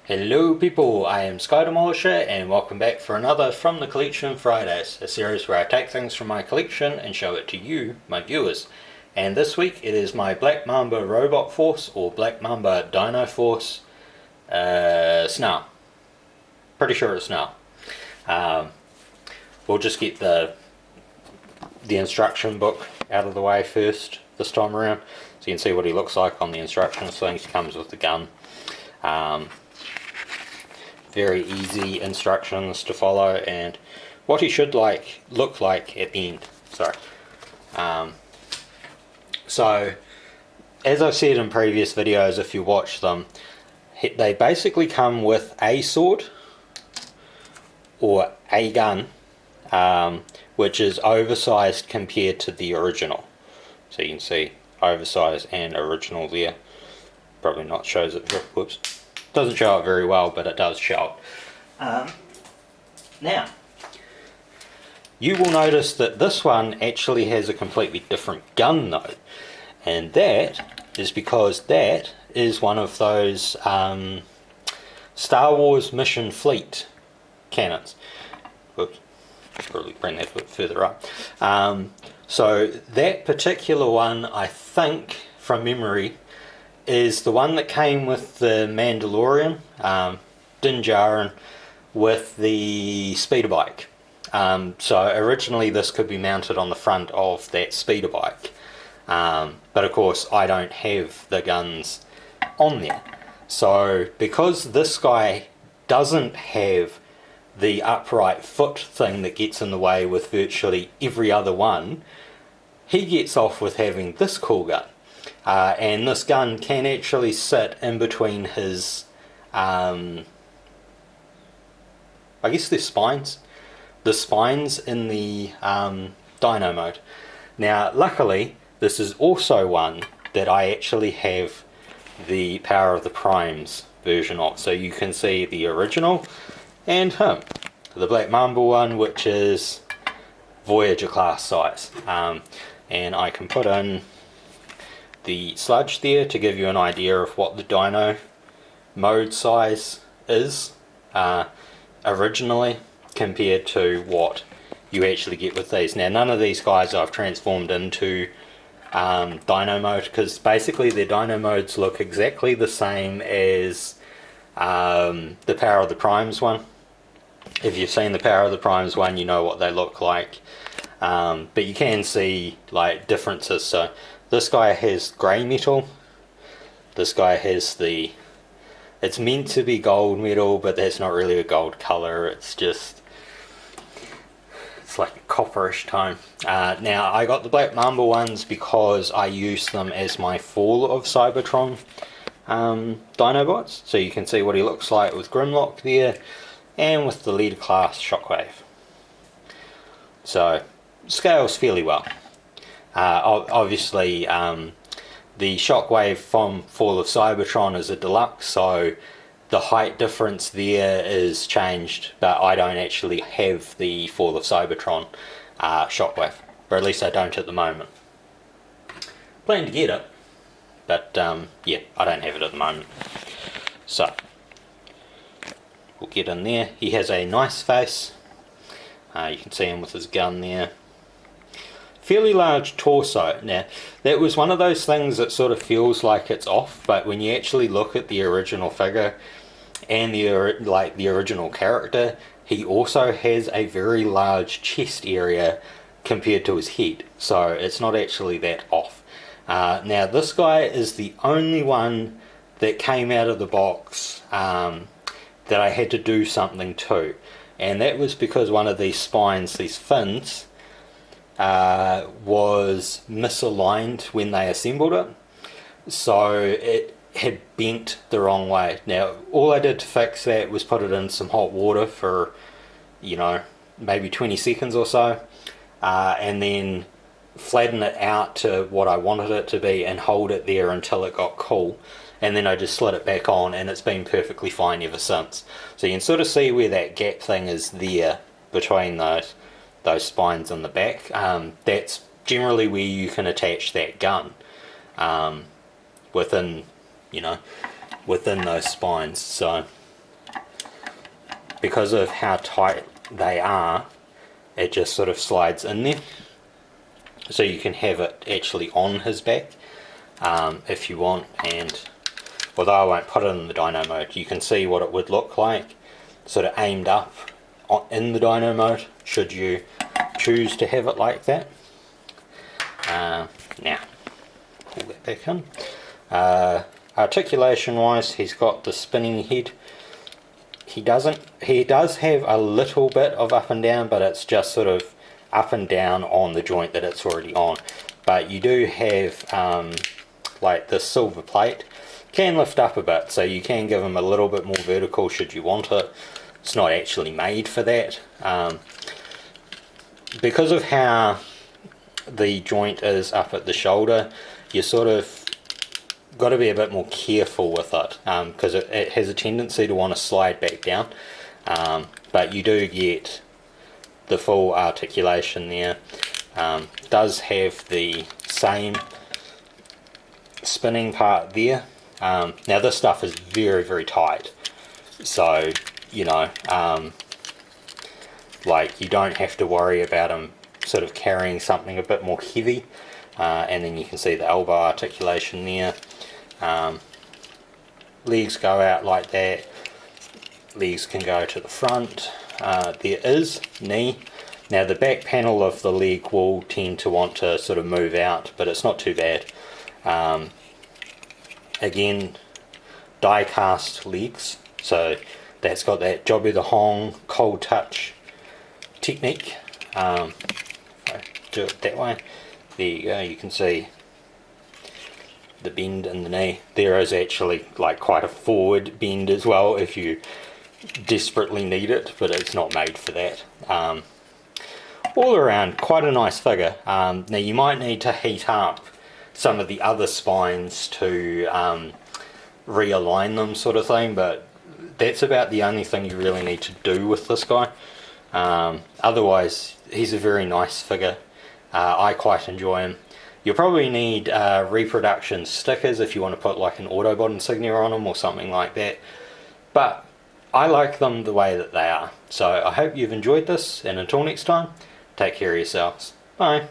Hello people, I am Sky Demolisher and welcome back for another From the Collection Fridays, a series where I take things from my collection and show it to you, my viewers. And this week it is my Black Mamba Robot Force, or Black Mamba Dino Force, Snarl. Pretty sure it's Snarl. We'll just get the instruction book out of the way first this time around, so you can see what he looks like on the instructions things. He comes with the gun. Very easy instructions to follow and what he should look like at the end. So as I've said in previous videos, if you watch them, they basically come with a sword or a gun, which is oversized compared to the original. So you can see oversized and original there. Probably not shows it. Whoops. Doesn't show it very well, but it does show it. Now, you will notice that this one actually has a completely different gun though, and that is because that is one of those Star Wars Mission Fleet cannons. Whoops, probably bring that a bit further up. So that particular one, I think from memory, is the one that came with the Mandalorian, Din Djarin, with the speeder bike. So originally this could be mounted on the front of that speeder bike, but of course I don't have the guns on there. So because this guy doesn't have the upright foot thing that gets in the way with virtually every other one, he gets off with having this cool gun. And this gun can actually sit in between his, I guess they're spines. The spines in the dyno mode. Now luckily this is also one that I actually have the Power of the Primes version of. So you can see the original and him. The Black Mamba one, which is Voyager class size. And I can put in the sludge there to give you an idea of what the dyno mode size is originally compared to what you actually get with these. Now none of these guys I've transformed into dyno mode, because basically their dyno modes look exactly the same as the Power of the Primes one. If you've seen the Power of the Primes one, you know what they look like, but you can see like differences. So this guy has grey metal, this guy has it's meant to be gold metal, but that's not really a gold colour, it's like a copperish tone. Now I got the Black Mamba ones because I used them as my Fall of Cybertron Dinobots, so you can see what he looks like with Grimlock there, and with the leader class Shockwave. So scales fairly well. Obviously the Shockwave from Fall of Cybertron is a deluxe, so the height difference there is changed, but I don't actually have the Fall of Cybertron Shockwave, or at least I don't at the moment. Plan to get it, but yeah, I don't have it at the moment. So we'll get in there. He has a nice face. You can see him with his gun there. Fairly large torso. Now that was one of those things that sort of feels like it's off, but when you actually look at the original figure and the original character, he also has a very large chest area compared to his head, so it's not actually that off. Now this guy is the only one that came out of the box that I had to do something to, and that was because one of these spines, these fins, was misaligned when they assembled it, so it had bent the wrong way. Now all I did to fix that was put it in some hot water for, you know, maybe 20 seconds or so, and then flatten it out to what I wanted it to be and hold it there until it got cool, and then I just slid it back on and it's been perfectly fine ever since. So you can sort of see where that gap thing is there between those spines in the back. That's generally where you can attach that gun within, you know, within those spines. So because of how tight they are, it just sort of slides in there. So you can have it actually on his back if you want, and although I won't put it in the dyno mode, you can see what it would look like sort of aimed up in the dyno mode should you choose to have it like that. Now pull that back in. Articulation wise, he's got the spinning head. He does have a little bit of up and down, but it's just sort of up and down on the joint that it's already on. But you do have like the silver plate can lift up a bit, so you can give him a little bit more vertical should you want it. It's not actually made for that. Because of how the joint is up at the shoulder, you sort of got to be a bit more careful with it, because it has a tendency to want to slide back down, but you do get the full articulation there. Does have the same spinning part there. Now this stuff is very, very tight, so you know, like you don't have to worry about them sort of carrying something a bit more heavy. And then you can see the elbow articulation there. Legs go out like that. Legs can go to the front. There is knee. Now the back panel of the leg will tend to want to sort of move out, but it's not too bad. Again, die cast legs, so that's got that Jobby the Hong cold touch technique. If I do it that way, there you go, you can see the bend in the knee. There is actually like quite a forward bend as well if you desperately need it, but it's not made for that. All around quite a nice figure. Now you might need to heat up some of the other spines to realign them, sort of thing, but that's about the only thing you really need to do with this guy. Otherwise he's a very nice figure. I quite enjoy him. You'll probably need reproduction stickers if you want to put like an Autobot insignia on them or something like that, but I like them the way that they are. So I hope you've enjoyed this, and until next time, take care of yourselves. Bye.